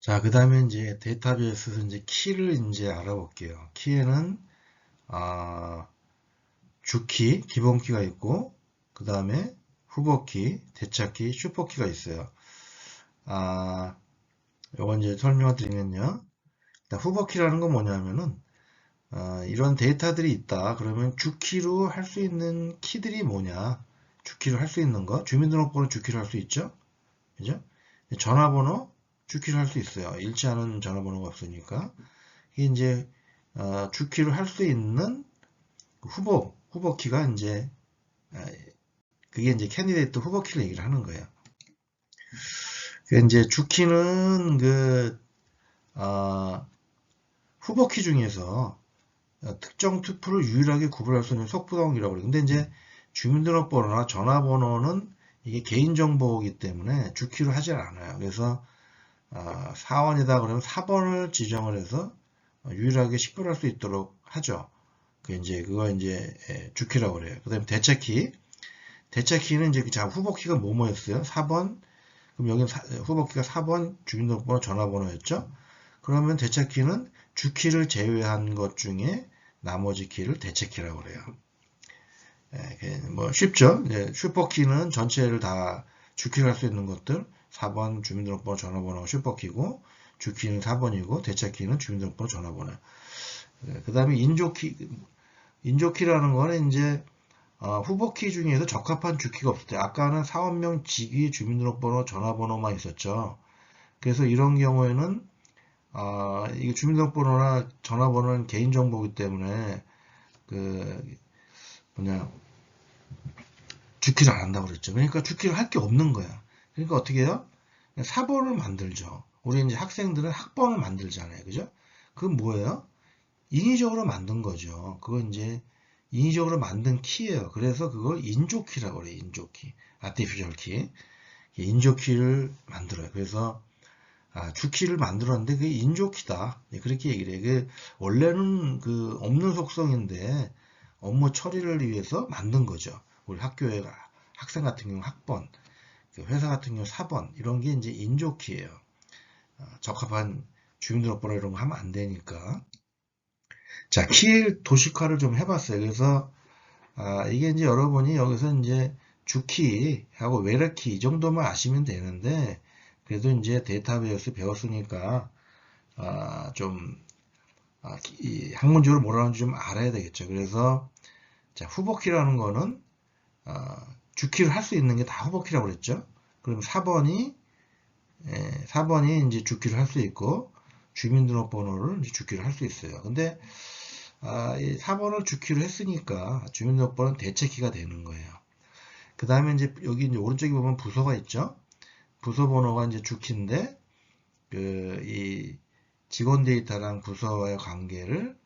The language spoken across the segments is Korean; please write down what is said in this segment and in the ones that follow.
자, 그 다음에 이제 데이터베이스에서 이제 키를 이제 알아볼게요. 키에는, 아, 주키, 기본키가 있고, 그 다음에 후보키, 대차키, 슈퍼키가 있어요. 아, 요건 이제 설명을 드리면요. 일단 후보키라는 건 뭐냐면은, 이런 데이터들이 있다. 그러면 주키로 할 수 있는 키들이 뭐냐? 주키로 할 수 있는 거. 주민등록번호 주키로 할 수 있죠? 그죠? 전화번호 주키로 할 수 있어요. 일치하는 전화번호가 없으니까. 이게 이제 주키로 할 수 있는 후보키가 이제 아, 그게 이제 캔디데이트 후보키를 얘기를 하는 거예요. 그 이제 주키는 그 어, 후보키 중에서 특정 투표를 유일하게 구분할 수 있는 속부동이라고 그래요. 근데 이제 주민등록번호나 전화번호는 이게 개인정보이기 때문에 주키로 하질 않아요. 그래서 4원이다 그러면 4번을 지정을 해서 유일하게 식별할 수 있도록 하죠. 그 이제 그거 이제 주키라고 그래요. 그다음에 대체키. 대체키는 이제 자 후보키가 뭐뭐였어요? 4번. 그럼 여기 후보키가 4번 주민등록번호 전화번호였죠. 그러면 대체키는 주키를 제외한 것 중에 나머지 키를 대체키라고 그래요. 뭐 쉽죠? 슈퍼키는 전체를 다 주키를 할 수 있는 것들 4번 주민등록번호 전화번호가 슈퍼키고 주키는 4번이고 대체키는 주민등록번호 전화번호. 그 다음에 인조키라는 거는 이제 후보키 중에서 적합한 주키가 없을 때 아까는 사원명, 직위, 주민등록번호, 전화번호만 있었죠. 그래서 이런 경우에는 이게 주민등록번호나 전화번호는 개인정보이기 때문에 그 뭐냐 주키를 안 한다고 그랬죠. 그러니까 주키를 할 게 없는 거야. 그러니까 어떻게 해요? 사본을 만들죠. 우리 이제 학생들은 학번을 만들잖아요. 그죠? 그건 뭐예요? 인위적으로 만든 거죠. 그건 이제 인위적으로 만든 키예요. 그래서 그걸 인조키라고 그래요. 인조키. 아티피셜 키. 인조키를 만들어요. 그래서 주키를 만들었는데 그게 인조키다. 그렇게 얘기를 해요. 원래는 그 없는 속성인데 업무 처리를 위해서 만든 거죠. 우리 학교에 학생 같은 경우 학번, 회사 같은 경우 사번 이런 게 이제 인조키예요. 적합한 주민등록번호 이런 거 하면 안 되니까. 자, 키 도식화를 좀 해봤어요. 그래서 이게 이제 여러분이 여기서 이제 주키하고 외래키 이 정도만 아시면 되는데 그래도 이제 데이터베이스 배웠으니까 좀 이 학문적으로 뭐라는지 좀 알아야 되겠죠. 그래서 자, 후보키라는 거는 주키를 할 수 있는 게 다 후보키라고 그랬죠. 그럼 4번이 이제 주키를 할 수 있고 주민등록번호를 이제 주키를 할 수 있어요. 근데 이 4번을 주키로 했으니까 주민등록번호는 대체키가 되는 거예요. 그 다음에 이제 여기 이제 오른쪽에 보면 부서가 있죠. 부서 번호가 이제 주키인데 이 직원 데이터랑 부서와의 관계를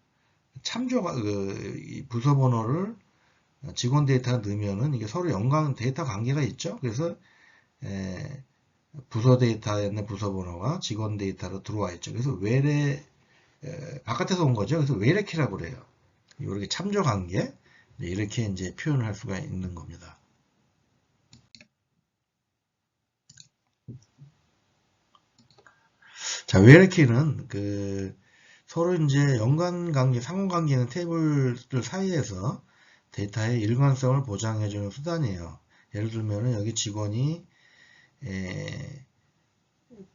참조가 이 부서 번호를 직원 데이터가 넣으면은 이게 서로 연관 데이터 관계가 있죠. 그래서 부서 데이터에 있는 부서 번호가 직원 데이터로 들어와 있죠. 그래서 외래 바깥에서 온 거죠. 그래서 외래키라고 그래요. 이렇게 참조 관계 이렇게 이제 표현을 할 수가 있는 겁니다. 자, 외래키는 서로 이제 연관 관계, 상호 관계는 테이블들 사이에서 데이터의 일관성을 보장해주는 수단이에요. 예를 들면 여기 직원이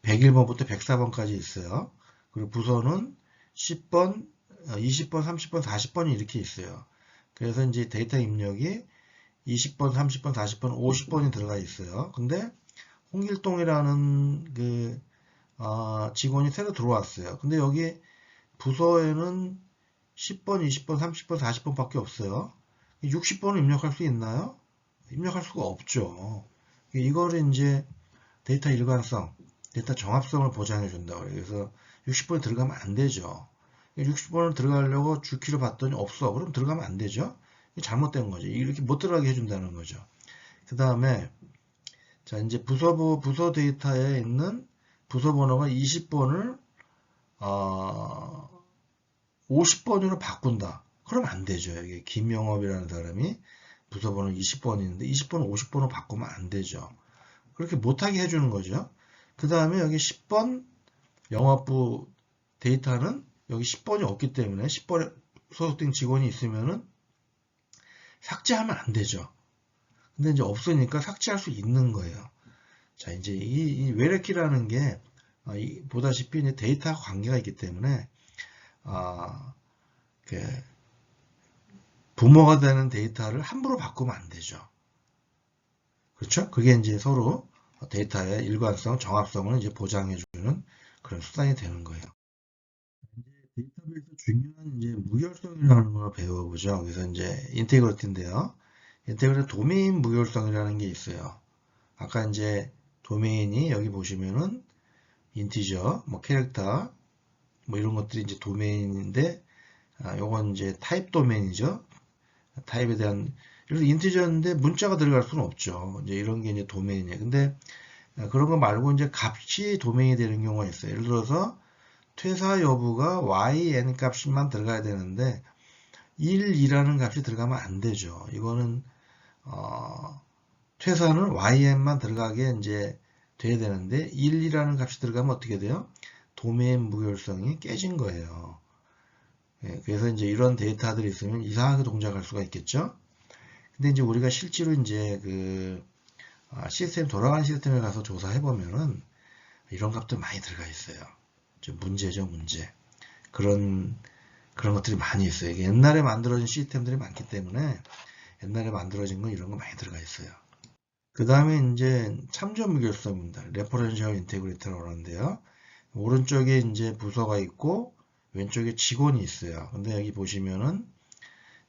101번부터 104번까지 있어요. 그리고 부서는 10번, 20번, 30번, 40번이 이렇게 있어요. 그래서 이제 데이터 입력이 20번, 30번, 40번, 50번이 들어가 있어요. 근데 홍길동이라는 직원이 새로 들어왔어요. 근데 여기 부서에는 10번, 20번, 30번, 40번밖에 없어요. 60번을 입력할 수 있나요? 입력할 수가 없죠. 이거를 이제 데이터 일관성, 데이터 정합성을 보장해 준다고 해요. 그래서 60번에 들어가면 안 되죠. 60번을 들어가려고 주키를 봤더니 없어. 그럼 들어가면 안 되죠. 잘못된 거죠. 이렇게 못 들어가게 해준다는 거죠. 그 다음에 자 이제 부서 데이터에 있는 부서 번호가 20번을 50번으로 바꾼다. 그럼 안 되죠. 여기 김영업이라는 사람이 부서 번호 20번인데 20번, 50번으로 바꾸면 안 되죠. 그렇게 못하게 해주는 거죠. 그 다음에 여기 10번, 영업부 데이터는 여기 10번이 없기 때문에 10번에 소속된 직원이 있으면은 삭제하면 안 되죠. 근데 이제 없으니까 삭제할 수 있는 거예요. 자, 이제 이 외래키라는 게 보다시피 이제 데이터와 관계가 있기 때문에 그 부모가 되는 데이터를 함부로 바꾸면 안 되죠. 그렇죠? 그게 이제 서로 데이터의 일관성, 정합성을 이제 보장해주는 그런 수단이 되는 거예요. 이제 데이터베이스 중요한 이제 무결성이라는 걸 배워보죠. 그래서 이제 인테그리티인데요. 인테그리티 도메인 무결성이라는 게 있어요. 아까 이제 도메인이 여기 보시면은 인티저, 뭐 캐릭터, 뭐 이런 것들이 이제 도메인인데, 요건 이제 타입 도메인이죠. 타입에 대한, 그래서 인티저인데 문자가 들어갈 수는 없죠. 이제 이런 게 이제 도메인이에요. 근데 그런 거 말고 이제 값이 도메인이 되는 경우가 있어요. 예를 들어서 퇴사 여부가 yn 값만 들어가야 되는데 1이라는 값이 들어가면 안 되죠. 이거는 퇴사는 yn만 들어가게 이제 돼야 되는데 1이라는 값이 들어가면 어떻게 돼요? 도메인 무결성이 깨진 거예요. 그래서 이제 이런 데이터들이 있으면 이상하게 동작할 수가 있겠죠. 근데 이제 우리가 실제로 이제 그 시스템 돌아가는 시스템에 가서 조사해 보면은 이런 값들 많이 들어가 있어요. 좀 문제죠, 문제. 그런 것들이 많이 있어요. 옛날에 만들어진 시스템들이 많기 때문에 옛날에 만들어진 건 이런 거 많이 들어가 있어요. 그 다음에 이제 참조 무결성입니다. 레퍼런셜 인테그리티라고 하는데요. 오른쪽에 이제 부서가 있고 왼쪽에 직원이 있어요. 근데 여기 보시면은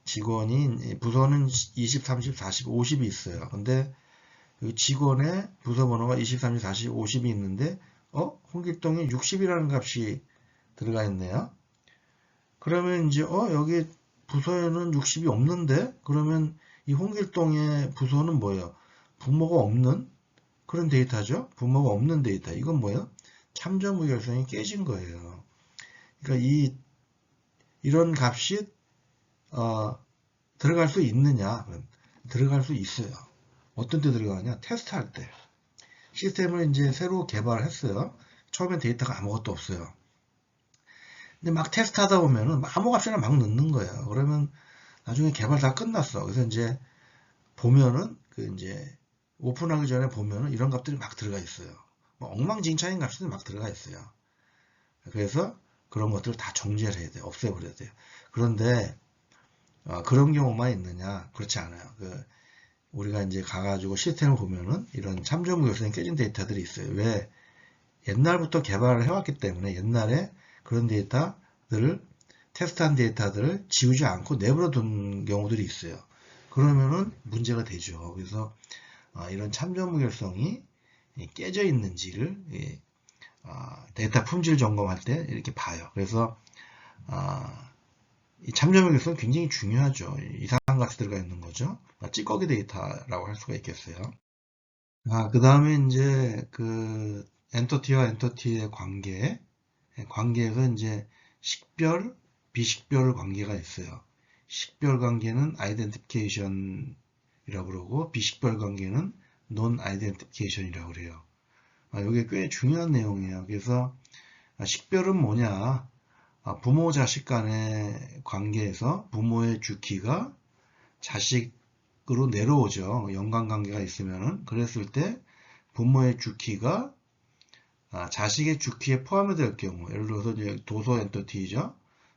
직원이 부서는 20, 30, 40, 50이 있어요. 근데 그 직원의 부서 번호가 20, 30, 40, 50이 있는데 홍길동에 60이라는 값이 들어가 있네요. 그러면 이제 여기 부서에는 60이 없는데 그러면 이 홍길동의 부서는 뭐예요? 부모가 없는 그런 데이터죠. 부모가 없는 데이터. 이건 뭐예요? 참조 무결성이 깨진 거예요. 그러니까 이런 값이 들어갈 수 있느냐? 들어갈 수 있어요. 어떤 때 들어가냐? 테스트할 때. 시스템을 이제 새로 개발했어요. 처음엔 데이터가 아무것도 없어요. 근데 막 테스트하다 보면은 아무 값이나 막 넣는 거예요. 그러면 나중에 개발 다 끝났어. 그래서 이제 보면은 이제 오픈하기 전에 보면은 이런 값들이 막 들어가 있어요. 뭐 엉망진창인 값들이 막 들어가 있어요. 그래서 그런 것들을 다 정제를 해야 돼요. 없애버려야 돼요. 그런데 그런 경우만 있느냐? 그렇지 않아요. 우리가 이제 가가지고 시스템을 보면은 이런 참조무결성이 깨진 데이터들이 있어요. 왜? 옛날부터 개발을 해왔기 때문에 옛날에 그런 데이터들을 테스트한 데이터들을 지우지 않고 내버려 둔 경우들이 있어요. 그러면은 문제가 되죠. 그래서 이런 참조무결성이 깨져 있는지를 데이터 품질 점검할 때 이렇게 봐요. 그래서 이 참조무결성은 굉장히 중요하죠. 이상한 값이 들어가 있는 거죠. 찌꺼기 데이터라고 할 수가 있겠어요. 그 다음에 이제 엔터티와 엔터티의 관계에서 이제 식별, 비식별 관계가 있어요. 식별 관계는 아이덴티피케이션이라고 그러고 비식별 관계는 논 아이덴티피케이션이라고 그래요. 이게 꽤 중요한 내용이에요. 그래서 식별은 뭐냐? 부모 자식 간의 관계에서 부모의 주키가 자식으로 내려오죠. 연관관계가 있으면은 그랬을 때 부모의 주키가 자식의 주키에 포함이 될 경우, 예를 들어서 이제 도서 엔터티죠.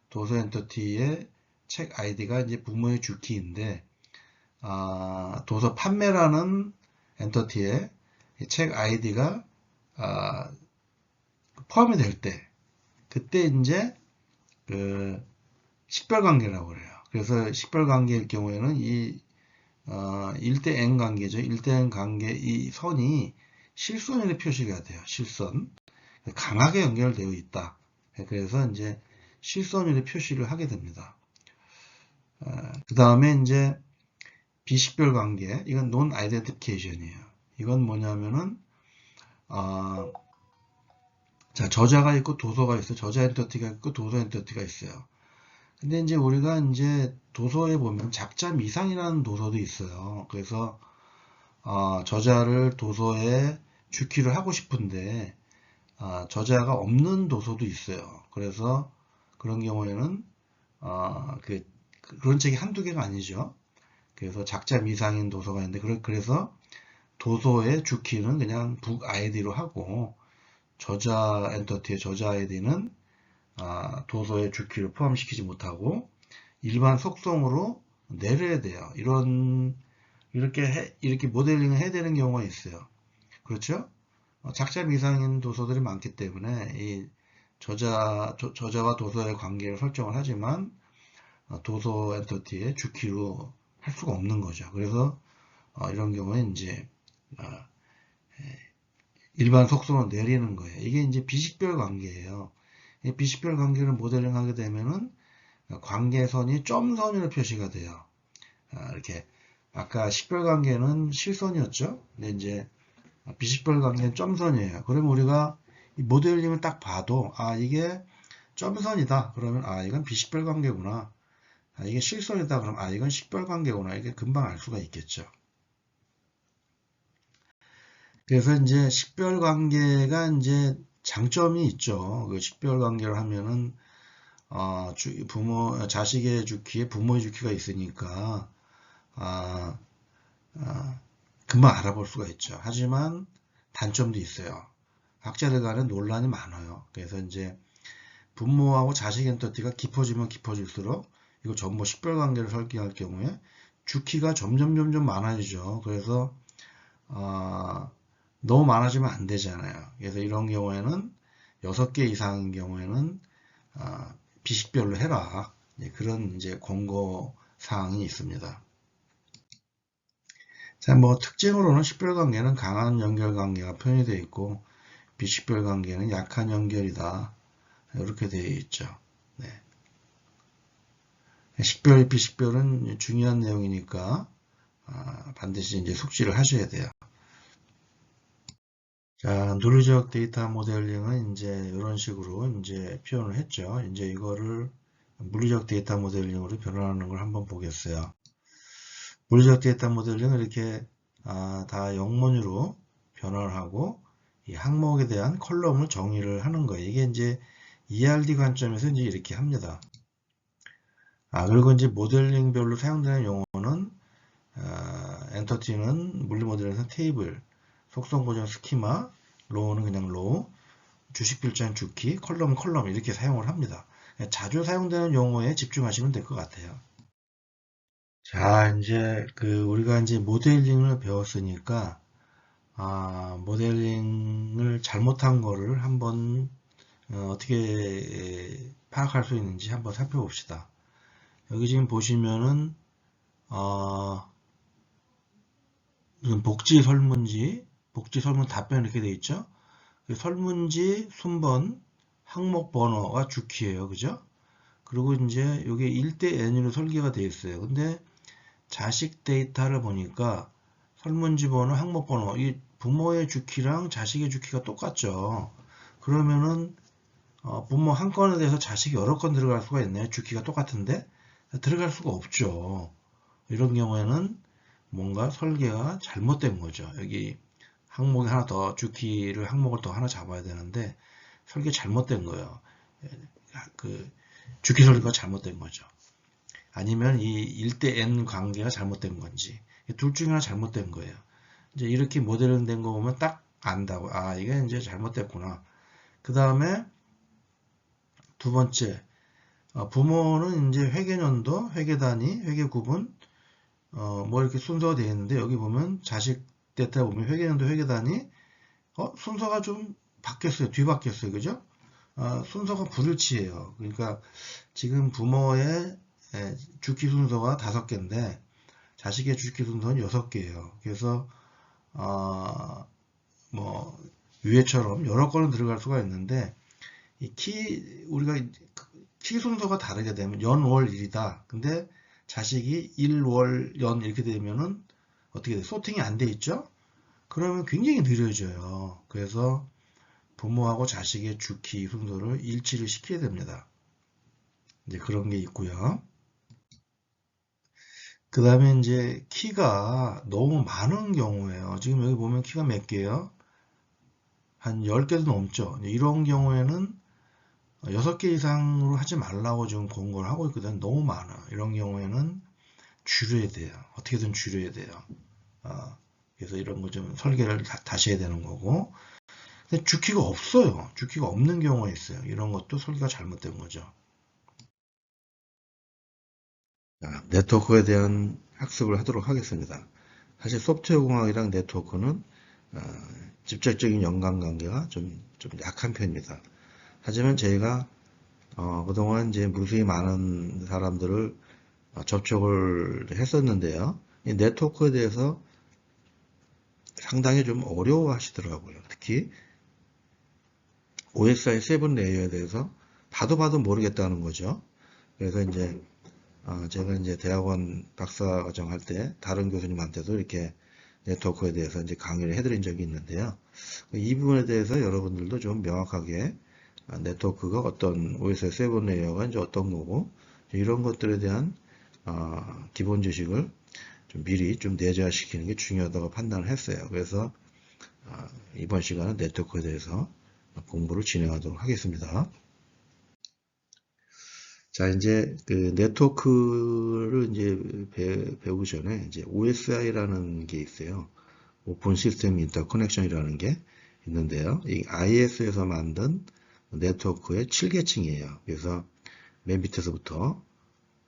도서 엔터티의 책 아이디가 이제 부모의 주키인데, 도서 판매라는 엔터티에 책 아이디가 포함이 될 때, 그때 이제 식별관계라고 그래요. 그래서 식별관계일 경우에는 이 1대 n 관계죠. 1대 n 관계 이 선이 실선으로 표시가 돼요. 실선. 강하게 연결되어 있다. 그래서 이제 실선으로 표시를 하게 됩니다. 그 다음에 이제 비식별 관계, 이건 논 아이덴티피케이션이에요. 이건 뭐냐면은 자, 저자가 있고 도서가 있어요. 저자 엔터티가 있고 도서 엔터티가 있어요. 근데 이제 우리가 이제 도서에 보면 작자 미상이라는 도서도 있어요. 그래서 저자를 도서에 주키를 하고 싶은데 저자가 없는 도서도 있어요. 그래서 그런 경우에는 그런 책이 한두 개가 아니죠. 그래서 작자 미상인 도서가 있는데 그래서 도서의 주키는 그냥 북 아이디로 하고 저자 엔터티의 저자 아이디는 도서의 주키를 포함시키지 못하고 일반 속성으로 내려야 돼요. 이렇게 모델링을 해야 되는 경우가 있어요. 그렇죠? 작자 미상인 도서들이 많기 때문에 이 저자와 도서의 관계를 설정을 하지만 도서 엔터티의 주키로 할 수가 없는 거죠. 그래서 이런 경우에 이제 일반 속성을 내리는 거예요. 이게 이제 비식별 관계예요. 이 비식별 관계를 모델링하게 되면은 관계선이 점선으로 표시가 돼요. 이렇게 아까 식별 관계는 실선이었죠. 근데 이제 비식별 관계는 점선이에요. 그러면 우리가 이 모델링을 딱 봐도 이게 점선이다. 그러면 이건 비식별 관계구나. 이게 실선이다. 그럼 이건 식별 관계구나. 이게 금방 알 수가 있겠죠. 그래서 이제 식별 관계가 이제 장점이 있죠. 그 식별 관계를 하면은 자식의 주키에 부모의 주키가 있으니까 아, 금방 알아볼 수가 있죠. 하지만 단점도 있어요. 학자들 간에 논란이 많아요. 그래서 이제 부모하고 자식 엔터티가 깊어지면 깊어질수록 이거 전부 식별 관계를 설계할 경우에 주키가 점점 많아지죠. 그래서 너무 많아지면 안 되잖아요. 그래서 이런 경우에는 6개 이상인 경우에는 비식별로 해라. 그런 이제 권고 사항이 있습니다. 자, 뭐 특징으로는 식별관계는 강한 연결관계가 표현이 되어 있고 비식별관계는 약한 연결이다. 이렇게 되어 있죠. 네. 식별, 비식별은 중요한 내용이니까 반드시 이제 숙지를 하셔야 돼요. 자, 논리적 데이터 모델링은 이제 이런 식으로 이제 표현을 했죠. 이제 이거를 물리적 데이터 모델링으로 변환하는 걸 한번 보겠어요. 물리적 데이터 모델링은 이렇게 다 영문으로 변환을 하고 이 항목에 대한 컬럼을 정의를 하는 거예요. 이게 이제 ERD 관점에서 이제 이렇게 합니다. 그리고 이제 모델링별로 사용되는 용어는 엔터티는 물리 모델에서 테이블, 속성 고정 스키마, 로우는 그냥 로우, 주식 필자는 주키, 컬럼은 컬럼 이렇게 사용을 합니다. 자주 사용되는 용어에 집중하시면 될 것 같아요. 자, 이제 우리가 이제 모델링을 배웠으니까 모델링을 잘못한 거를 한번 어떻게 파악할 수 있는지 한번 살펴봅시다. 여기 지금 보시면은 복지 설문 답변 이렇게 되어 있죠. 설문지 순번 항목 번호가 주키예요. 그죠? 그리고 이제 이게 1대 n으로 설계가 되어 있어요. 근데 자식 데이터를 보니까 설문지 번호, 항목 번호, 이 부모의 주키랑 자식의 주키가 똑같죠. 그러면은 부모 한 건에 대해서 자식이 여러 건 들어갈 수가 있나요? 주키가 똑같은데 들어갈 수가 없죠. 이런 경우에는 뭔가 설계가 잘못된 거죠. 여기 항목이 하나 더 주키를 항목을 더 하나 잡아야 되는데 설계 잘못된 거예요. 주키 설계가 잘못된 거죠. 아니면 이 1대 n 관계가 잘못된 건지 둘 중에 하나 잘못된 거예요. 이제 이렇게 모델링 된 거 보면 딱 안다고 이게 이제 잘못됐구나. 그 다음에 두 번째 부모는 이제 회계연도, 회계단위, 회계구분 뭐 이렇게 순서가 되어 있는데 여기 보면 자식 데이터 보면 회계연도, 회계단위 순서가 좀 바뀌었어요. 뒤바뀌었어요. 그죠? 순서가 불일치해요. 그러니까 지금 부모의 주키 순서가 5개인데 자식의 주키 순서는 6개예요. 그래서 뭐 위에처럼 여러 건은 들어갈 수가 있는데 우리가 키 순서가 다르게 되면 연, 월, 일이다. 근데 자식이 1, 월, 연 이렇게 되면은 어떻게 돼? 소팅이 안 돼 있죠? 그러면 굉장히 느려져요. 그래서 부모하고 자식의 주키 순서를 일치를 시켜야 됩니다. 이제 그런 게 있고요. 그 다음에 이제 키가 너무 많은 경우에요. 지금 여기 보면 키가 몇 개요? 한 10개도 넘죠. 이런 경우에는 6개 이상으로 하지 말라고 지금 공고를 하고 있거든. 너무 많아. 이런 경우에는 줄여야 돼요. 어떻게든 줄여야 돼요. 그래서 이런 거 좀 설계를 다시 해야 되는 거고. 근데 주키가 없어요. 주키가 없는 경우가 있어요. 이런 것도 설계가 잘못된 거죠. 네트워크에 대한 학습을 하도록 하겠습니다. 사실 소프트웨어 공학이랑 네트워크는 직접적인 연관관계가 좀 약한 편입니다. 하지만 저희가 그동안 이제 무수히 많은 사람들을 접촉을 했었는데요. 이 네트워크에 대해서 상당히 좀 어려워 하시더라고요. 특히 OSI 7 레이어에 대해서 봐도 모르겠다는 거죠. 그래서 이제 제가 이제 대학원 박사과정 할 때 다른 교수님한테도 이렇게 네트워크에 대해서 이제 강의를 해드린 적이 있는데요. 이 부분에 대해서 여러분들도 좀 명확하게 네트워크가 어떤 OSI 7 레이어가 이제 어떤 거고 이런 것들에 대한 기본 지식을 좀 미리 좀 내재화시키는 게 중요하다고 판단을 했어요. 그래서 이번 시간은 네트워크에 대해서 공부를 진행하도록 하겠습니다. 자, 이제 그 네트워크를 이제 배우기 전에 이제 OSI라는 게 있어요. 오픈 시스템 인터커넥션이라는 게 있는데요. 이 IS에서 만든 네트워크의 7계층이에요. 그래서 맨 밑에서부터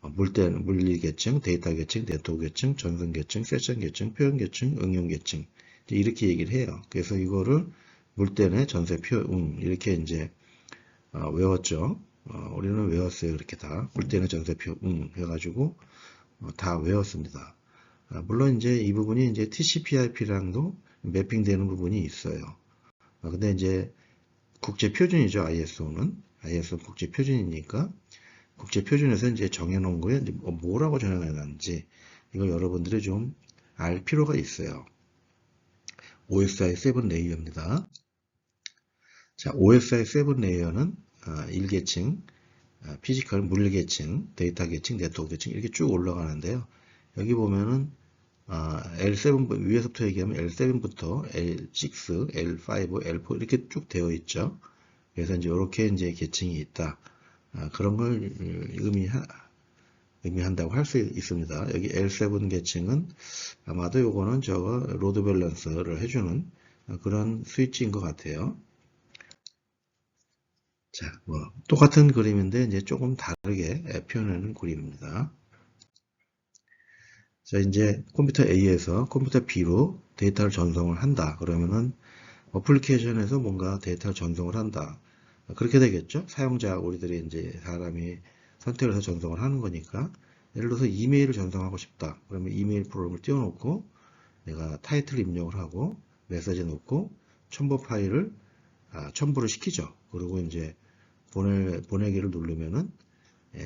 물리 계층, 데이터 계층, 네트워크 계층, 전송 계층, 세션 계층, 표현 계층, 응용 계층 이렇게 얘기를 해요. 그래서 이거를 물대내 전세표 이렇게 이제 외웠죠. 우리는 외웠어요. 이렇게 다 물대내 전세표 해가지고 다 외웠습니다. 물론 이제 이 부분이 이제 TCP/IP랑도 매핑되는 부분이 있어요. 근데 이제 국제 표준이죠. ISO 국제 표준이니까 국제 표준에서 이제 정해놓은 거에 뭐라고 정해놨는지 이걸 여러분들이 좀 알 필요가 있어요. OSI 7 레이어입니다. 자, OSI 7 레이어는 1계층, 피지컬 물리 계층, 데이터 계층, 네트워크 계층 이렇게 쭉 올라가는데요. 여기 보면은 L7 위에서부터 얘기하면 L7부터 L6, L5, L4 이렇게 쭉 되어 있죠. 그래서 이제 이렇게 이제 계층이 있다. 그런 걸 의미한다고 할 수 있습니다. 여기 L7 계층은 아마도 요거는 저거 로드 밸런스를 해주는 그런 스위치인 것 같아요. 자, 뭐 똑같은 그림인데 이제 조금 다르게 표현하는 그림입니다. 자, 이제 컴퓨터 A에서 컴퓨터 B로 데이터를 전송을 한다. 그러면은 어플리케이션에서 뭔가 데이터를 전송을 한다. 그렇게 되겠죠? 사용자, 우리들이 이제 사람이 선택을 해서 전송을 하는 거니까. 예를 들어서 이메일을 전송하고 싶다. 그러면 이메일 프로그램을 띄워놓고 내가 타이틀을 입력을 하고 메시지 넣고 첨부 파일을 첨부를 시키죠. 그리고 이제 보내기를 누르면은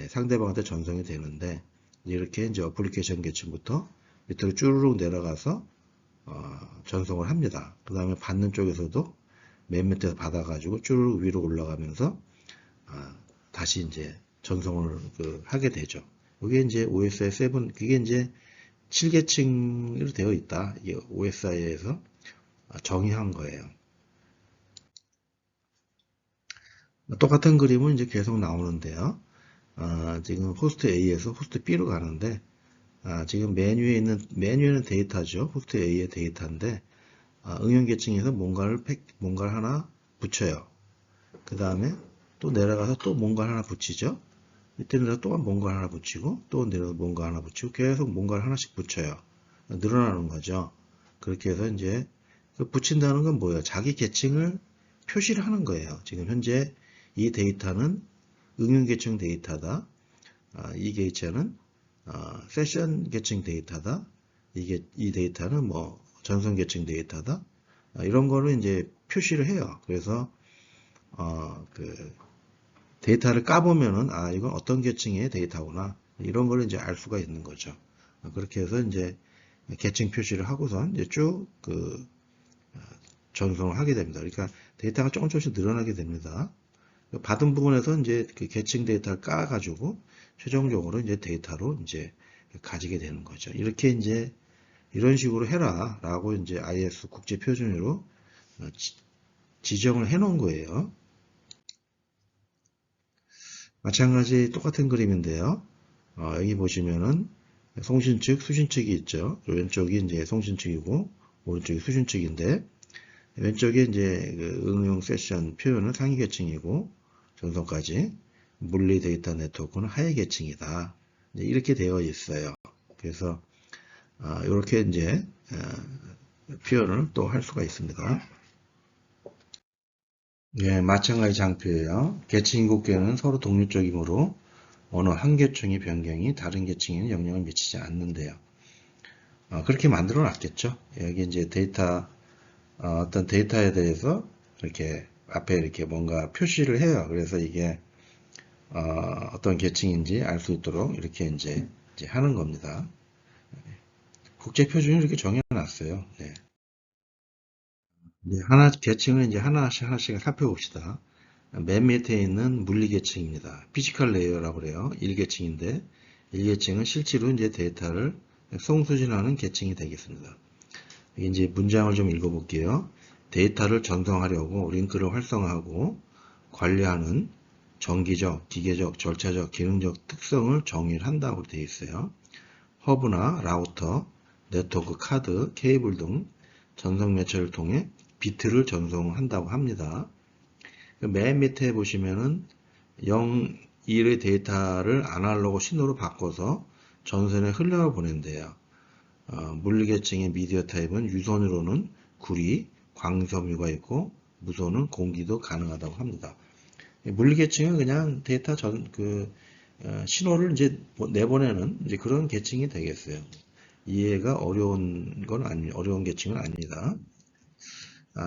상대방한테 전송이 되는데 이렇게 이제 어플리케이션 계층부터 밑으로 쭈르륵 내려가서 전송을 합니다. 그 다음에 받는 쪽에서도 맨 밑에서 받아가지고 쭈르륵 위로 올라가면서 다시 이제 전송을 하게 되죠. 이게 이제 OSI 7, 그게 이제 7계층으로 되어 있다. 이 OSI에서 정의한 거예요. 똑같은 그림은 이제 계속 나오는데요. 지금 호스트 A에서 호스트 B로 가는데, 지금 메뉴에는 데이터죠. 호스트 A의 데이터인데, 응용 계층에서 뭔가를 하나 붙여요. 그 다음에 또 내려가서 또 뭔가를 하나 붙이죠. 밑에 내려서 또 뭔가를 하나 붙이고, 또 내려서 뭔가 하나 붙이고, 계속 뭔가를 하나씩 붙여요. 늘어나는 거죠. 그렇게 해서 이제 붙인다는 건 뭐예요? 자기 계층을 표시를 하는 거예요. 지금 현재 이 데이터는 응용 계층 데이터다. 이 데이터는 세션 계층 데이터다. 이 데이터는 뭐 전송 계층 데이터다. 이런 거를 이제 표시를 해요. 그래서 그 데이터를 까보면은 이건 어떤 계층의 데이터구나. 이런 거를 이제 알 수가 있는 거죠. 그렇게 해서 이제 계층 표시를 하고선 이제 쭉 전송을 하게 됩니다. 그러니까 데이터가 조금씩 늘어나게 됩니다. 받은 부분에서 이제 그 계층 데이터를 까가지고 최종적으로 이제 데이터로 이제 가지게 되는 거죠. 이렇게 이제 이런 식으로 해라라고 이제 IS 국제 표준으로 지정을 해 놓은 거예요. 마찬가지 똑같은 그림인데요. 여기 보시면은 송신 측, 수신 측이 있죠. 왼쪽이 이제 송신 측이고 오른쪽이 수신 측인데 왼쪽에 이제 그 응용 세션 표현은 상위 계층이고 전송까지 물리 데이터 네트워크는 하위 계층이다. 이렇게 되어 있어요. 그래서 이렇게 이제 표현을 또 할 수가 있습니다. 예, 마찬가지 장표예요. 계층 7개는 서로 독립적이므로 어느 한 계층의 변경이 다른 계층에는 영향을 미치지 않는데요. 그렇게 만들어 놨겠죠. 여기 이제 데이터, 어떤 데이터에 대해서 이렇게 앞에 이렇게 뭔가 표시를 해요. 그래서 이게 어떤 계층인지 알 수 있도록 이렇게 이제 하는 겁니다. 국제 표준이 이렇게 정해놨어요. 네. 이제 계층을 이제 하나씩 살펴봅시다. 맨 밑에 있는 물리 계층입니다. 피지컬 레이어라고 그래요. 1계층인데 1계층은 실제로 이제 데이터를 송수신하는 계층이 되겠습니다. 이제 문장을 좀 읽어볼게요. 데이터를 전송하려고 링크를 활성화하고 관리하는 정기적, 기계적, 절차적, 기능적 특성을 정의를 한다고 되어 있어요. 허브나 라우터, 네트워크 카드, 케이블 등 전송 매체를 통해 비트를 전송한다고 합니다. 맨 밑에 보시면은 0, 1의 데이터를 아날로그 신호로 바꿔서 전선에 흘려보낸대요. 물리계층의 미디어 타입은 유선으로는 구리, 광섬유가 있고 무선은 공기도 가능하다고 합니다. 물리계층은 그냥 데이터 신호를 이제 내보내는 이제 그런 계층이 되겠어요. 이해가 어려운 계층은 아닙니다.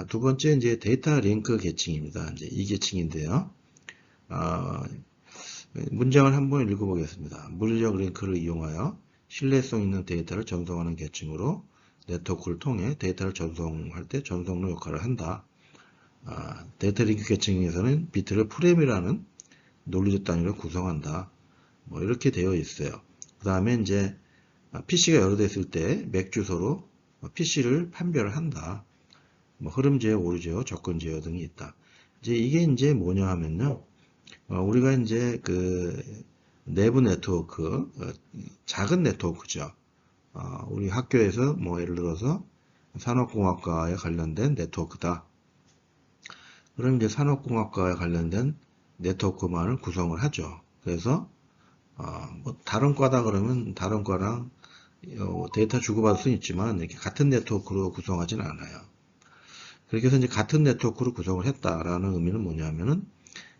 두 번째 이제 데이터 링크 계층입니다. 이제 이 계층인데요. 문장을 한번 읽어보겠습니다. 물리적 링크를 이용하여 신뢰성 있는 데이터를 전송하는 계층으로 네트워크를 통해 데이터를 전송할 때 전송로 역할을 한다. 데이터 링크 계층에서는 비트를 프레임이라는 논리적 단위로 구성한다. 뭐 이렇게 되어 있어요. 그 다음에 이제 PC가 여러 대 있을 때 맥 주소로 PC를 판별을 한다. 뭐 흐름 제어, 오류 제어, 접근 제어 등이 있다. 이게 이제 뭐냐 하면요. 우리가 이제 그 내부 네트워크, 작은 네트워크죠. 우리 학교에서 뭐 예를 들어서 산업공학과에 관련된 네트워크다. 그럼 이제 산업공학과에 관련된 네트워크만을 구성을 하죠. 그래서 뭐 다른 과다 그러면 다른 과랑 데이터 주고받을 수는 있지만 이렇게 같은 네트워크로 구성하지는 않아요. 그렇게 해서 이제 같은 네트워크로 구성을 했다라는 의미는 뭐냐면은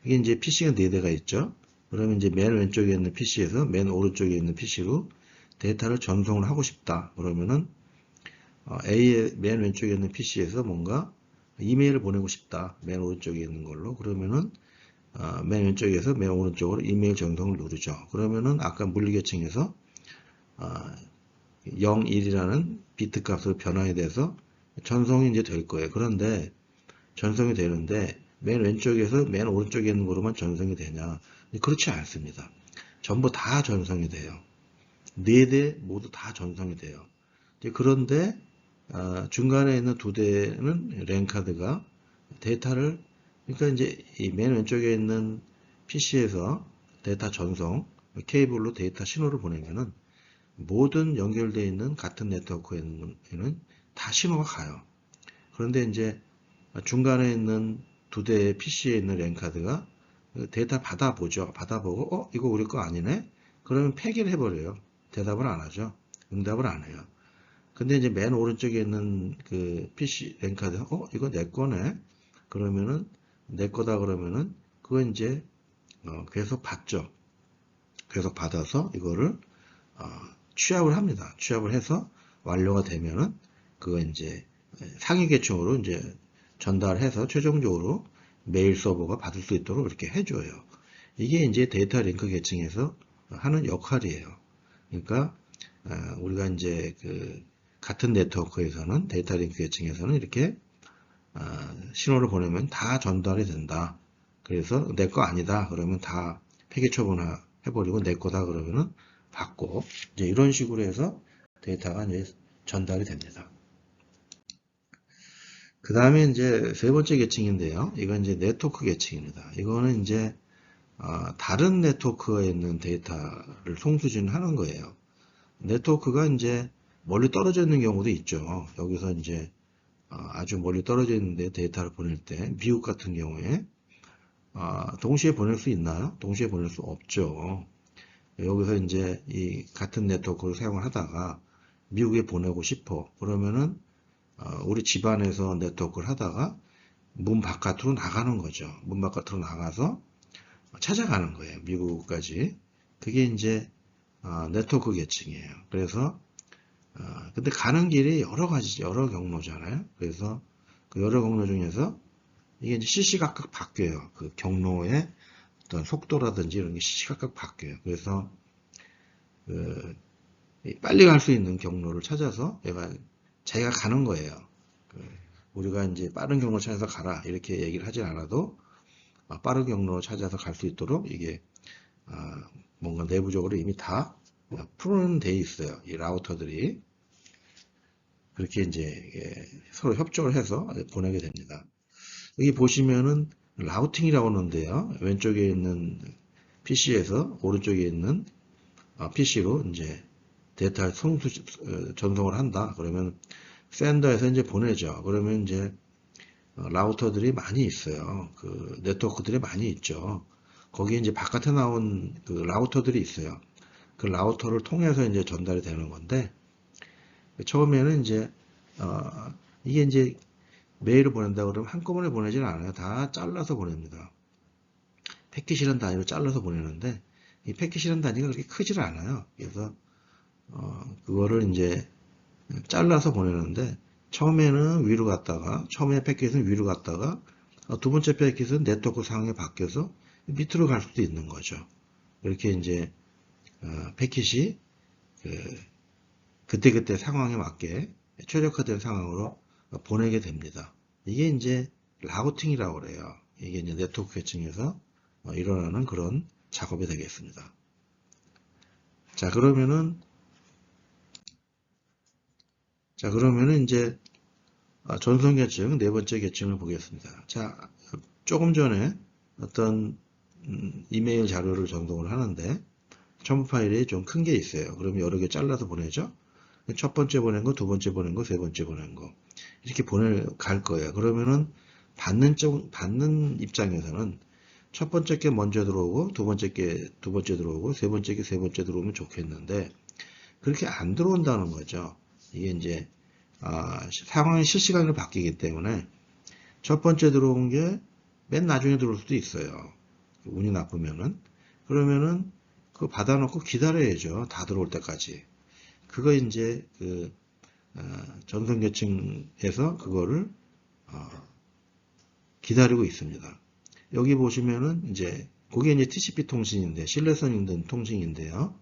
이게 이제 PC가 4대가 있죠. 그러면 이제 맨 왼쪽에 있는 PC에서 맨 오른쪽에 있는 PC로 데이터를 전송을 하고 싶다. 그러면은 A의 맨 왼쪽에 있는 PC에서 뭔가 이메일을 보내고 싶다. 맨 오른쪽에 있는 걸로. 그러면은 맨 왼쪽에서 맨 오른쪽으로 이메일 전송을 누르죠. 그러면은 아까 물리계층에서 0, 1이라는 비트 값으로 변환이 돼서 전송이 이제 될 거예요. 그런데 전송이 되는데 맨 왼쪽에서 맨 오른쪽에 있는 거로만 전송이 되냐? 그렇지 않습니다. 전부 다 전송이 돼요. 4대 모두 다 전송이 돼요. 그런데 중간에 있는 2대는 랜카드가 데이터를 그러니까 이제 맨 왼쪽에 있는 PC에서 데이터 전송 케이블로 데이터 신호를 보내면은 모든 연결되어 있는 같은 네트워크에는 다 신호가 가요. 그런데 이제 중간에 있는 2대의 PC에 있는 랜카드가 데이터 받아보죠. 받아보고 이거 우리 거 아니네? 그러면 폐기를 해버려요. 대답을 안 하죠. 응답을 안 해요. 근데 이제 맨 오른쪽에 있는 그 PC 랜카드 이거 내 거네? 그러면은 내 거다 그러면은 그거 이제 계속 받죠. 계속 받아서 이거를 취합을 합니다. 취합을 해서 완료가 되면은 그거 이제 상위 계층으로 이제 전달해서 최종적으로 메일 서버가 받을 수 있도록 이렇게 해줘요. 이게 이제 데이터 링크 계층에서 하는 역할이에요. 그러니까 우리가 이제 그 같은 네트워크에서는 데이터 링크 계층에서는 이렇게 신호를 보내면 다 전달이 된다. 그래서 내 거 아니다. 그러면 다 폐기 처분해버리고 내 거다 그러면은 받고 이제 이런 식으로 해서 데이터가 이제 전달이 됩니다. 그 다음에 이제 세 번째 계층인데요. 이건 이제 네트워크 계층입니다. 이거는 이제 다른 네트워크에 있는 데이터를 송수신하는 거예요. 네트워크가 이제 멀리 떨어져 있는 경우도 있죠. 여기서 이제 아주 멀리 떨어져 있는데 데이터를 보낼 때 미국 같은 경우에 동시에 보낼 수 있나요? 동시에 보낼 수 없죠. 여기서 이제 이 같은 네트워크를 사용을 하다가 미국에 보내고 싶어. 그러면은 우리 집안에서 네트워크를 하다가 문 바깥으로 나가는 거죠. 문 바깥으로 나가서 찾아가는 거예요. 미국까지. 그게 이제 네트워크 계층이에요. 그래서 근데 가는 길이 여러 가지, 여러 경로잖아요. 그래서 그 여러 경로 중에서 이게 이제 시시각각 바뀌어요. 그 경로의 어떤 속도라든지 이런 게 시시각각 바뀌어요. 그래서 그 빨리 갈 수 있는 경로를 찾아서 자기가 가는 거예요. 그 우리가 이제 빠른 경로 찾아서 가라 이렇게 얘기를 하진 않아도 빠른 경로를 찾아서 갈 수 있도록 이게 뭔가 내부적으로 이미 다 프로는 돼 있어요. 이 라우터들이 그렇게 이제 서로 협조를 해서 보내게 됩니다. 여기 보시면은 라우팅이라고 하는데요. 왼쪽에 있는 PC에서 오른쪽에 있는 PC로 이제 데이터 전송을 한다. 그러면 샌더에서 이제 보내죠. 그러면 이제 라우터들이 많이 있어요. 그 네트워크들이 많이 있죠. 거기에 이제 바깥에 나온 그 라우터들이 있어요. 그 라우터를 통해서 이제 전달이 되는 건데 처음에는 이제 이게 이제 메일을 보낸다 그러면 한꺼번에 보내지는 않아요. 다 잘라서 보냅니다. 패킷이라는 단위로 잘라서 보내는데 이 패킷이라는 단위가 그렇게 크질 않아요. 그래서 그거를 이제 잘라서 보내는데 처음에는 위로 갔다가 처음에 패킷은 위로 갔다가 두 번째 패킷은 네트워크 상황에 바뀌어서 밑으로 갈 수도 있는 거죠. 이렇게 이제 패킷이 그때그때 상황에 맞게 최적화된 상황으로 보내게 됩니다. 이게 이제 라우팅이라고 그래요. 이게 이제 네트워크 계층에서 일어나는 그런 작업이 되겠습니다. 자, 그러면은 이제 전송 계층 네 번째 계층을 보겠습니다. 자, 조금 전에 어떤 이메일 자료를 전송을 하는데 첨부 파일이 좀 큰 게 있어요. 그러면 여러 개 잘라서 보내죠. 첫 번째 보낸 거, 두 번째 보낸 거, 세 번째 보낸 거 이렇게 갈 거예요. 그러면은 받는 입장에서는 첫 번째 게 먼저 들어오고 두 번째 게 두 번째 들어오고 세 번째 게 세 번째 들어오면 좋겠는데 그렇게 안 들어온다는 거죠. 이게 이제 상황이 실시간으로 바뀌기 때문에 첫 번째 들어온 게 맨 나중에 들어올 수도 있어요. 운이 나쁘면은 그러면은 그거 받아놓고 기다려야죠. 다 들어올 때까지. 그거 이제 전송계층에서 그거를 기다리고 있습니다. 여기 보시면은 이제 그게 이제 TCP 통신인데 신뢰성 있는 통신인데요.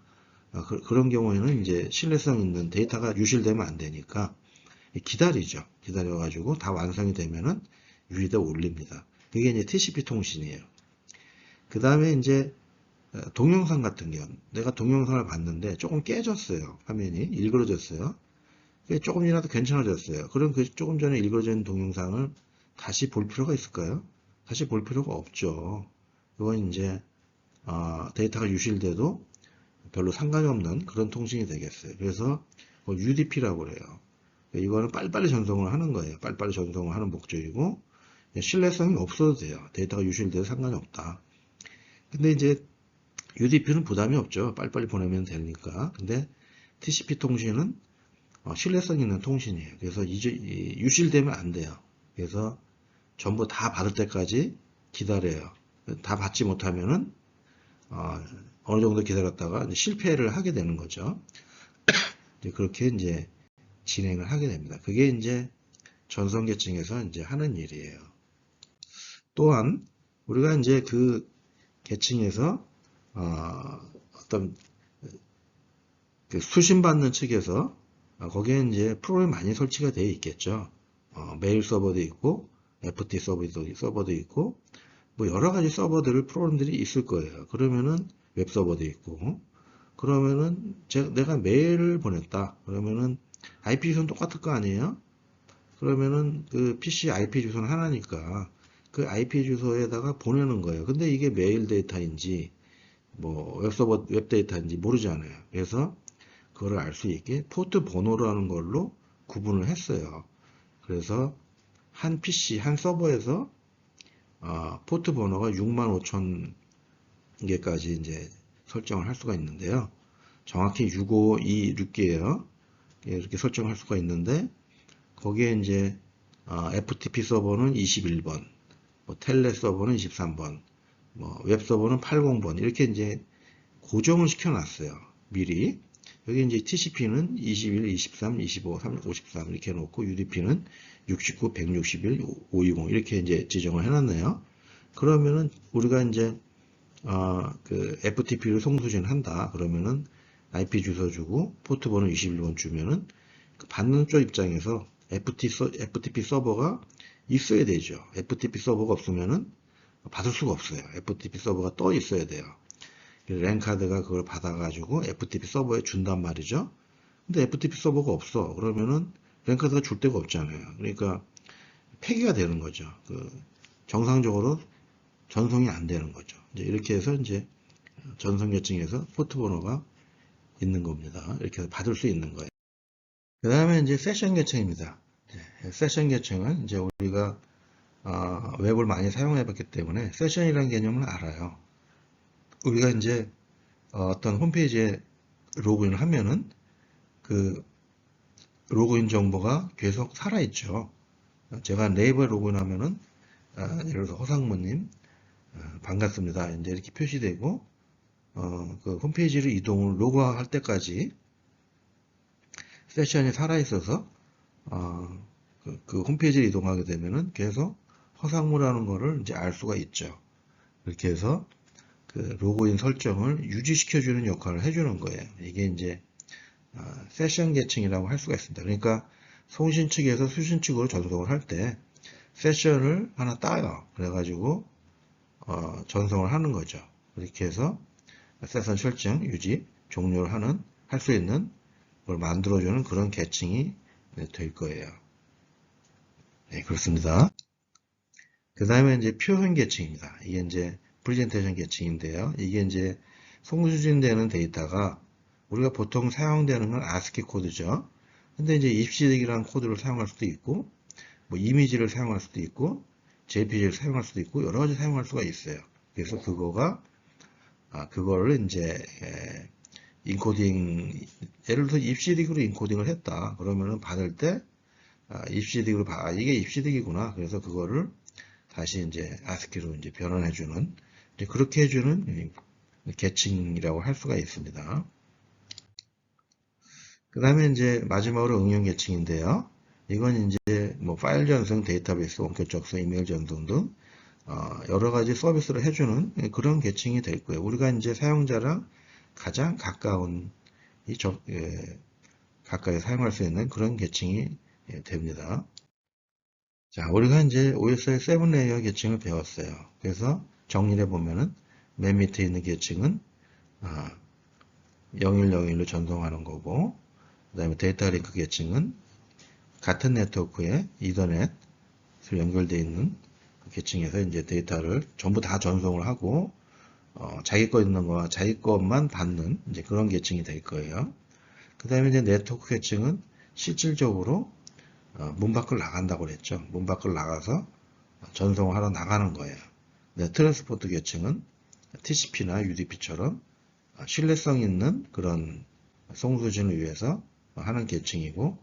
그런 경우에는 이제 신뢰성 있는 데이터가 유실되면 안 되니까 기다리죠. 기다려가지고 다 완성이 되면은 위에다 올립니다. 그게 이제 TCP 통신이에요. 그 다음에 이제 동영상 같은 경우 내가 동영상을 봤는데 조금 깨졌어요. 화면이 일그러졌어요. 조금이라도 괜찮아졌어요. 그럼 그 조금 전에 일그러진 동영상을 다시 볼 필요가 있을까요? 다시 볼 필요가 없죠. 그건 이제 데이터가 유실돼도 별로 상관이 없는 그런 통신이 되겠어요. 그래서 UDP라고 그래요. 이거는 빨리빨리 전송을 하는 거예요. 빨리빨리 전송을 하는 목적이고 신뢰성이 없어도 돼요. 데이터가 유실돼도 상관이 없다. 근데 이제 UDP는 부담이 없죠. 빨리빨리 보내면 되니까. 근데 TCP 통신은 신뢰성 있는 통신이에요. 그래서 이제 유실되면 안 돼요. 그래서 전부 다 받을 때까지 기다려요. 다 받지 못하면은 어느 정도 기다렸다가 이제 실패를 하게 되는 거죠. 그렇게 이제 진행을 하게 됩니다. 그게 이제 전송 계층에서 이제 하는 일이에요. 또한 우리가 이제 그 계층에서 어떤 그 수신받는 측에서 거기에 이제 프로그램이 많이 설치가 되어 있겠죠. 메일 서버도 있고 FT 서버도 있고 뭐 여러 가지 서버들을 프로그램들이 있을 거예요. 그러면은 웹 서버도 있고 그러면은 내가 메일을 보냈다. 그러면은 IP 주소는 똑같을 거 아니에요? 그러면은 그 PC IP 주소는 하나니까 그 IP 주소에다가 보내는 거예요. 근데 이게 메일 데이터인지 뭐 웹서버 웹 데이터인지 모르잖아요. 그래서 그거를 알 수 있게 포트 번호라는 걸로 구분을 했어요. 그래서 한 PC, 한 서버에서 포트 번호가 65,000개까지 이제 설정을 할 수가 있는데요. 정확히 6526개예요. 이렇게 설정할 수가 있는데 거기에 이제 FTP 서버는 21번, 뭐 텔넷 서버는 23번, 뭐 웹 서버는 80번 이렇게 이제 고정을 시켜놨어요. 미리. 여기 이제 TCP는 21, 23, 25, 53 이렇게 해놓고 UDP는 69, 161, 520 이렇게 이제 지정을 해놨네요. 그러면은 우리가 이제 그 FTP를 송수신한다. 그러면은 IP 주소 주고 포트 번호 21번 주면은 그 받는 쪽 입장에서 FTP 서버가 있어야 되죠. FTP 서버가 없으면은 받을 수가 없어요. FTP 서버가 떠 있어야 돼요. 랜카드가 그걸 받아가지고 FTP 서버에 준단 말이죠. 근데 FTP 서버가 없어. 그러면은 랜카드가 줄 데가 없잖아요. 그러니까 폐기가 되는 거죠. 그 정상적으로 전송이 안 되는 거죠. 이제 이렇게 해서 이제 전송 계층에서 포트 번호가 있는 겁니다. 이렇게 해서 받을 수 있는 거예요. 그 다음에 이제 세션 계층입니다. 세션 계층은 이제 우리가 웹을 많이 사용해 봤기 때문에 세션이라는 개념을 알아요. 우리가 이제 어떤 홈페이지에 로그인을 하면은 그 로그인 정보가 계속 살아있죠. 제가 네이버에 로그인하면은 예를 들어서 허상무님 반갑습니다. 이제 이렇게 표시되고 그 홈페이지를 이동을 로그할 때까지 세션이 살아있어서 그 홈페이지를 이동하게 되면은 계속 허상무라는 거를 이제 알 수가 있죠. 이렇게 해서 그 로그인 설정을 유지시켜주는 역할을 해주는 거예요. 이게 이제 세션 계층이라고 할 수가 있습니다. 그러니까 송신 측에서 수신 측으로 전송을 할 때 세션을 하나 따요. 그래가지고 전송을 하는 거죠. 이렇게 해서 세션 설정, 유지, 종료를 할 수 있는 걸 만들어주는 그런 계층이 될 거예요. 네, 그렇습니다. 그 다음에 이제 표현 계층입니다. 이게 이제 프레젠테이션 계층인데요. 이게 이제 송수신되는 데이터가 우리가 보통 사용되는 건 ASCII 코드죠. 근데 이제 입시덱이라는 코드를 사용할 수도 있고, 뭐 이미지를 사용할 수도 있고, JPG를 사용할 수도 있고, 여러 가지 사용할 수가 있어요. 그래서 그거를 이제 인코딩, 예를 들어서 입시덱으로 인코딩을 했다. 그러면은 받을 때 입시덱으로 이게 입시덱이구나. 그래서 그거를 다시 이제 ASCII로 이제 변환해주는 이제 그렇게 해주는 계층이라고 할 수가 있습니다. 그 다음에 이제 마지막으로 응용 계층인데요. 이건 이제 뭐 파일 전송, 데이터베이스, 원격 접속, 이메일 전송 등 여러 가지 서비스를 해주는 그런 계층이 될 거예요. 우리가 이제 사용자랑 가장 가까운 가까이 사용할 수 있는 그런 계층이 됩니다. 자, 우리가 이제 OS의 7레이어 계층을 배웠어요. 그래서 정리해 보면은 맨 밑에 있는 계층은 0101로 전송하는 거고, 그 다음에 데이터 링크 계층은 같은 네트워크에 이더넷으로 연결되어 있는 계층에서 이제 데이터를 전부 다 전송을 하고, 자기 거 있는 거와 자기 것만 받는 이제 그런 계층이 될 거예요. 그 다음에 이제 네트워크 계층은 실질적으로 문 밖을 나간다고 그랬죠. 문 밖을 나가서 전송을 하러 나가는 거예요. 네, 트랜스포트 계층은 TCP나 UDP처럼 신뢰성 있는 그런 송수신을 위해서 하는 계층이고,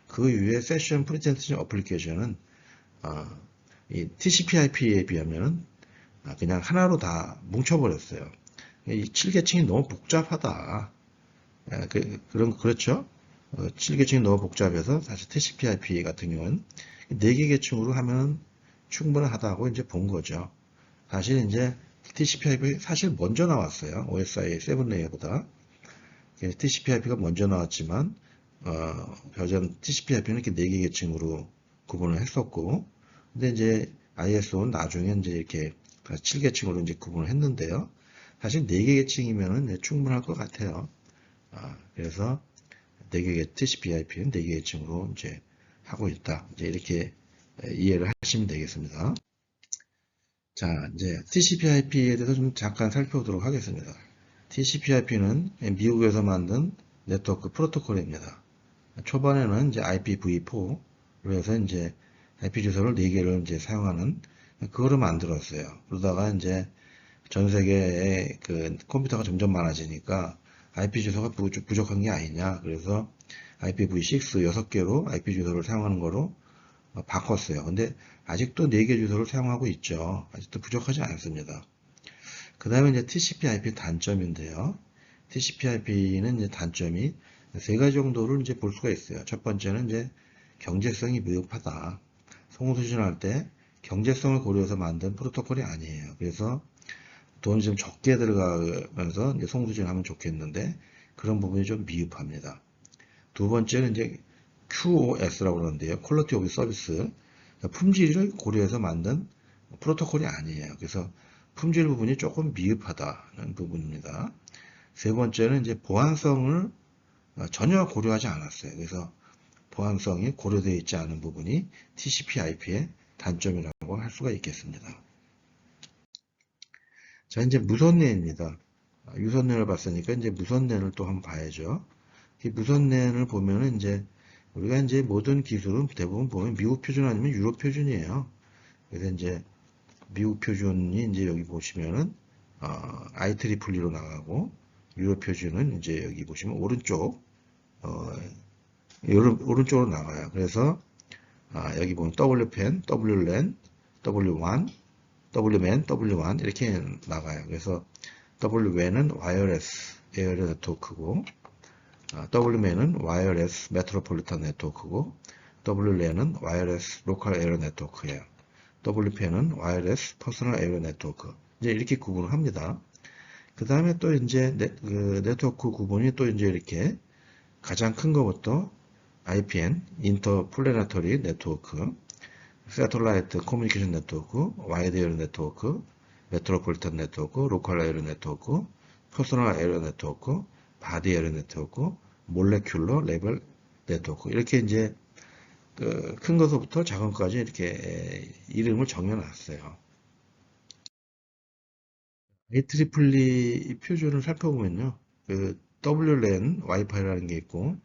그 위에 세션 프레젠테이션 어플리케이션은 이 TCP/IP에 비하면 그냥 하나로 다 뭉쳐버렸어요. 이 7계층이 너무 복잡하다. 그렇죠? 7계층이 너무 복잡해서 사실 TCP/IP 같은 경우는 4개 계층으로 하면 충분하다고 이제 본 거죠. 사실 이제 TCP/IP 사실 먼저 나왔어요. OSI 7레이어보다. TCP/IP가 먼저 나왔지만 버전 TCP/IP는 이렇게 4개 계층으로 구분을 했었고, 근데 이제 ISO는 나중에 이제 이렇게 7계층으로 이제 구분을 했는데요. 사실 4개 계층이면 충분할 것 같아요. 그래서 TCP/IP는 4개 계층으로 이제 하고 있다. 이제 이렇게 이해를 하시면 되겠습니다. 자, 이제 TCP/IP에 대해서 좀 잠깐 살펴보도록 하겠습니다. TCP/IP는 미국에서 만든 네트워크 프로토콜입니다. 초반에는 이제 IPv4로 해서 이제 IP 주소를 4개를 이제 사용하는 그거를 만들었어요. 그러다가 이제 전 세계에 그 컴퓨터가 점점 많아지니까 IP 주소가 부족한 게 아니냐. 그래서 IPv6 6개로 IP 주소를 사용하는 거로 바꿨어요. 근데 아직도 4개 주소를 사용하고 있죠. 아직도 부족하지 않습니다. 그 다음에 이제 TCP/IP 단점인데요. TCP/IP는 이제 단점이 3가지 정도를 이제 볼 수가 있어요. 첫 번째는 이제 경제성이 미흡하다. 송수신할 때 경제성을 고려해서 만든 프로토콜이 아니에요. 그래서 돈이 좀 적게 들어가면서 이제 송수신하면 좋겠는데 그런 부분이 좀 미흡합니다. 두 번째는 이제 QoS라고 그러는데요. 퀄리티 오브 서비스. 품질을 고려해서 만든 프로토콜이 아니에요. 그래서 품질 부분이 조금 미흡하다는 부분입니다. 세 번째는 이제 보안성을 전혀 고려하지 않았어요. 그래서 보안성이 고려되어 있지 않은 부분이 TCP/IP의 단점이라고 할 수가 있겠습니다. 자, 이제 무선랜입니다. 유선랜을 봤으니까 이제 무선랜을 또 한번 봐야죠. 이 무선랜을 보면은 이제 우리가 이제 모든 기술은 대부분 보면 미국 표준 아니면 유럽 표준이에요. 그래서 이제 미국 표준이 이제 여기 보시면은 IEEE로 나가고 유럽 표준은 이제 여기 보시면 오른쪽 오른쪽으로 나가요. 그래서 여기 보면 WPAN, WLAN, W1, WMAN, W1 이렇게 나가요. 그래서 WWAN은 와이어레스 에어리어 네트워크고 WMAN은 와이어레스 메트로폴리탄 네트워크고 WLAN은 와이어레스 로컬 에어리어 네트워크예요. WPAN은 와이어레스 퍼스널 에어리어 네트워크. 이제 이렇게 구분을 합니다. 그 다음에 또 이제 그 네트워크 구분이 또 이제 이렇게 가장 큰 것부터 IPN, 인터플래너터리 네트워크, 세틀라이트 커뮤니케이션 네트워크, 와이드 에어리어 네트워크, 메트로폴리탄 네트워크, 로컬 에어리어 네트워크, 퍼스널 에어리어 네트워크, 바디 에어리어 네트워크, 몰레큘러 레벨 네트워크 이렇게 이제 큰 것부터 작은 것까지 이렇게 이름을 정해놨어요. IEEE 표준을 살펴보면요. 그 WLAN 와이파이라는 게 있고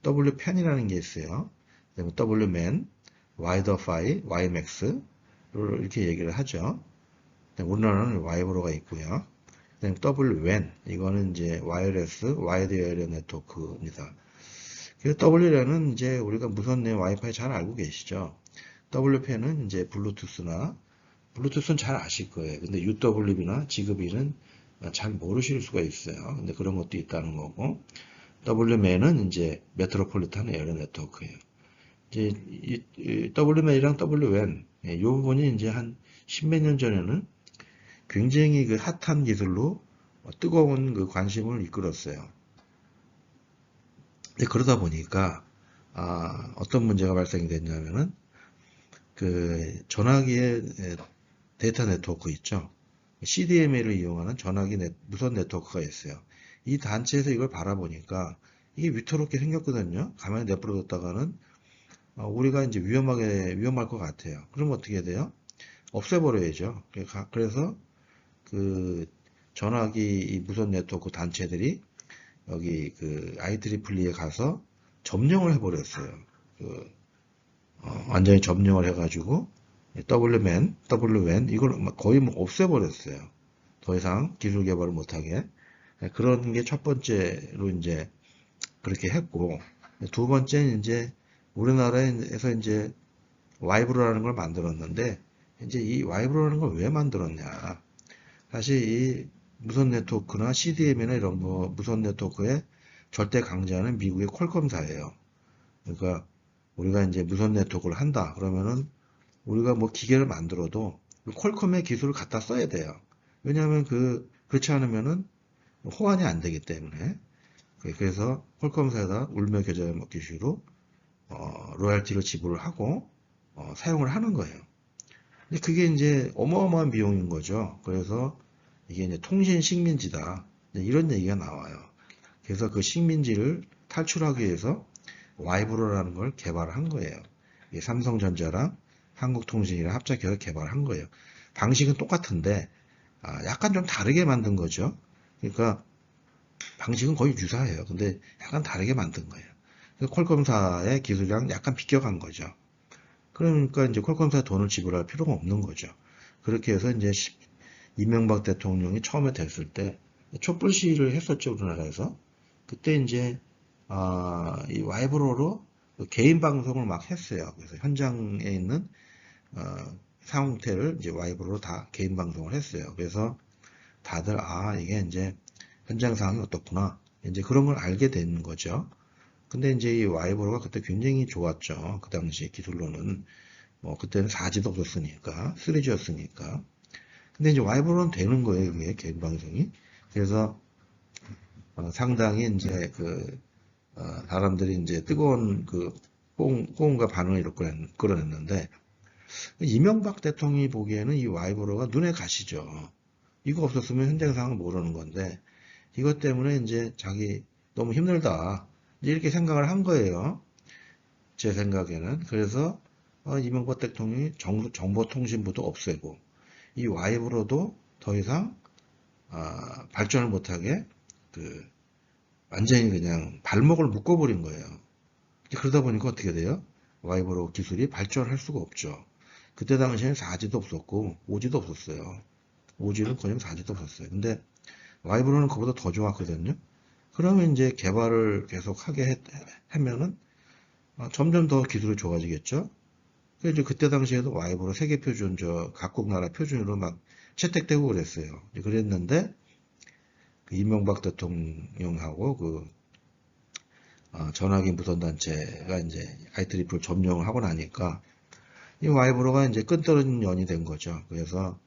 WPAN이라는 게 있어요. 그다음에 WMAN, 와이더파이, WiMAX를 이렇게 얘기를 하죠. 우리나라는 와이브로가 있고요. 그다음에 WWAN 이거는 이제 와이어레스 와이드 에어리어 네트워크입니다. 그래서 WLAN은 이제 우리가 무선내 와이파이 잘 알고 계시죠. WPAN은 이제 블루투스는 잘 아실 거예요. 근데 UWB나 지그비는 잘 모르실 수가 있어요. 근데 그런 것도 있다는 거고, WMAN은 이제 메트로폴리탄 에어리어 네트워크예요. 이제 WMAN이랑 WWAN, 이 부분이 이제 한 십몇 년 전에는 굉장히 그 핫한 기술로 뜨거운 그 관심을 이끌었어요. 근데 그러다 보니까 어떤 문제가 발생이 됐냐면은 그 전화기의 데이터 네트워크 있죠. CDMA를 이용하는 무선 네트워크가 있어요. 이 단체에서 이걸 바라보니까 이게 위태롭게 생겼거든요. 가만히 내버려뒀다가는 우리가 이제 위험할 것 같아요. 그럼 어떻게 돼요? 없애버려야죠. 그래서 그 전화기 무선 네트워크 단체들이 여기 그 IEEE에 가서 점령을 해버렸어요. 완전히 점령을 해가지고 WWAN 이걸 거의 뭐 없애버렸어요. 더 이상 기술 개발을 못하게. 그런 게 첫 번째로 이제 그렇게 했고, 두 번째는 이제 우리나라에서 이제 와이브로라는 걸 만들었는데, 이제 이 와이브로라는 걸 왜 만들었냐. 사실 이 무선 네트워크나 CDM이나 이런 거 무선 네트워크의 절대 강자는 미국의 퀄컴사예요. 그러니까 우리가 이제 무선 네트워크를 한다. 그러면은 우리가 뭐 기계를 만들어도 퀄컴의 기술을 갖다 써야 돼요. 왜냐하면 그렇지 않으면은 호환이 안 되기 때문에. 그래서 퀄컴사에다 울며 겨자 먹기식으로 로얄티를 지불을 하고 사용을 하는 거예요. 근데 그게 이제 어마어마한 비용인 거죠. 그래서 이게 이제 통신 식민지다. 이런 얘기가 나와요. 그래서 그 식민지를 탈출하기 위해서 와이브로라는 걸 개발한 거예요. 삼성전자랑 한국통신이랑 합작해서 개발한 거예요. 방식은 똑같은데 약간 좀 다르게 만든 거죠. 그러니까 방식은 거의 유사해요. 근데 약간 다르게 만든 거예요. 퀄컴사의 기술이랑 약간 비껴간 거죠. 그러니까 이제 퀄컴사 돈을 지불할 필요가 없는 거죠. 그렇게 해서 이제 이명박 대통령이 처음에 됐을 때 촛불 시위를 했었죠, 우리나라에서. 그때 이제 이 와이브로로 개인 방송을 막 했어요. 그래서 현장에 있는 어, 상태를 이제 와이브로로 다 개인 방송을 했어요. 그래서 다들 이게 이제 현장 상황이 어떻구나, 이제 그런 걸 알게 된 거죠. 근데 이제 이 와이브로가 그때 굉장히 좋았죠. 그 당시 기술로는 뭐 그때는 4G도 없었으니까 3G였으니까. 근데 이제 와이브로는 되는 거예요, 이게 개인 방송이. 그래서 상당히 이제 사람들이 이제 뜨거운 호응과 반응을 끌어냈는데, 이명박 대통령이 보기에는 이 와이브로가 눈에 가시죠. 이거 없었으면 현장 상황을 모르는 건데, 이것 때문에 이제 자기 너무 힘들다, 이렇게 생각을 한 거예요. 제 생각에는. 그래서 이명박 대통령이 정보통신부도 없애고, 이 와이브로도 더 이상 발전을 못하게 완전히 그냥 발목을 묶어버린 거예요. 그러다 보니까 어떻게 돼요? 와이브로 기술이 발전할 수가 없죠. 그때 당시에는 4G도 없었고 5G도 없었어요. 5G는 거의 4G도 없었어요. 근데 와이브로는 그보다 더 좋았거든요. 그러면 이제 개발을 계속 하면은 점점 더 기술이 좋아지겠죠. 그래서 그때 당시에도 와이브로 세계 표준, 각국 나라 표준으로 막 채택되고 그랬어요. 그랬는데 이명박 대통령하고 전화기 무선단체가 이제 IEEE를 점령을 하고 나니까 이 와이브로가 이제 끈떨어진 년이 된 거죠. 그래서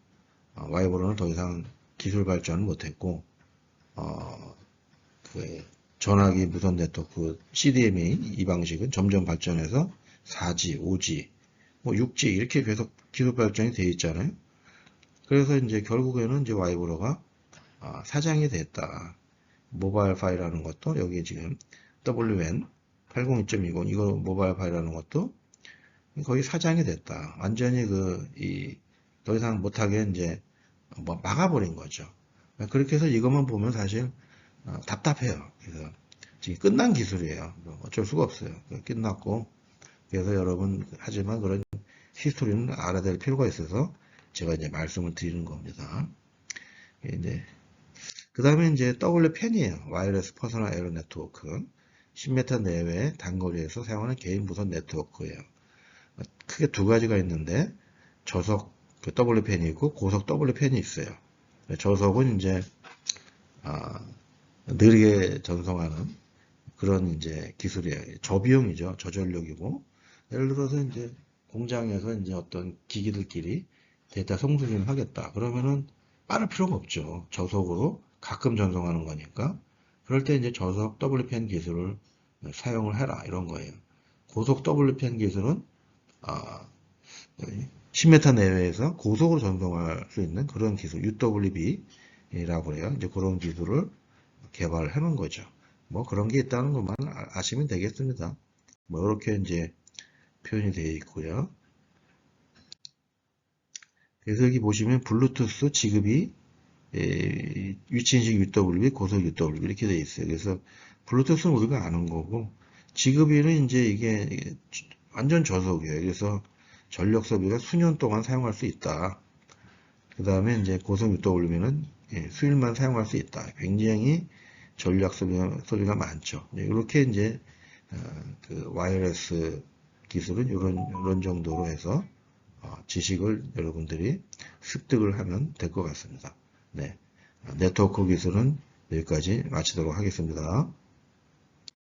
와이브로는 더 이상 기술 발전을 못했고 전화기 무선 네트워크 CDMA 이 방식은 점점 발전해서 4G, 5G, 뭐 6G 이렇게 계속 기술 발전이 돼 있잖아요. 그래서 이제 결국에는 이제 와이브로가 사장이 됐다. 모바일 파일이라는 것도 여기 지금 WN 802.20 이거 모바일 파일이라는 것도 거의 사장이 됐다. 완전히 더 이상 못하게 이제 뭐 막아버린 거죠. 그렇게 해서 이것만 보면 사실 답답해요. 그래서 지금 끝난 기술이에요. 어쩔 수가 없어요. 끝났고, 그래서 여러분 하지만 그런 히스토리는 알아야 될 필요가 있어서 제가 이제 말씀을 드리는 겁니다. 이제 그 다음에 이제 WPAN이에요. 와이어리스 퍼스널 에러 네트워크. 10m 내외 단거리에서 사용하는 개인 무선 네트워크예요. 크게 두 가지가 있는데 저속 WPAN이 있고 고속 WPAN이 있어요. 저속은 이제 느리게 전송하는 그런 이제 기술이에요. 저비용이죠. 저전력이고. 예를 들어서 이제 공장에서 이제 어떤 기기들끼리 데이터 송수신을 하겠다. 그러면은 빠를 필요가 없죠. 저속으로 가끔 전송하는 거니까. 그럴 때 이제 저속 WPAN 기술을 사용을 해라. 이런 거예요. 고속 WPAN 기술은 10m 내외에서 고속으로 전송할 수 있는 그런 기술, UWB라고 해요. 이제 그런 기술을 개발을 해놓은 거죠. 뭐 그런 게 있다는 것만 아시면 되겠습니다. 뭐 이렇게 이제 표현이 되어 있고요. 그래서 여기 보시면 블루투스 지급이 위치인식 UWB, 고속 UWB 이렇게 되어 있어요. 그래서 블루투스는 우리가 아는 거고 지급이는 이제 이게 완전 저속이에요. 그래서 전력 소비가 수년 동안 사용할 수 있다. 그 다음에 이제 고속 UWB는 수일만 사용할 수 있다. 굉장히 전력 소비가 많죠. 이렇게 이제 와이어리스 기술은 이런 정도로 해서 지식을 여러분들이 습득을 하면 될 것 같습니다. 네, 네트워크 기술은 여기까지 마치도록 하겠습니다.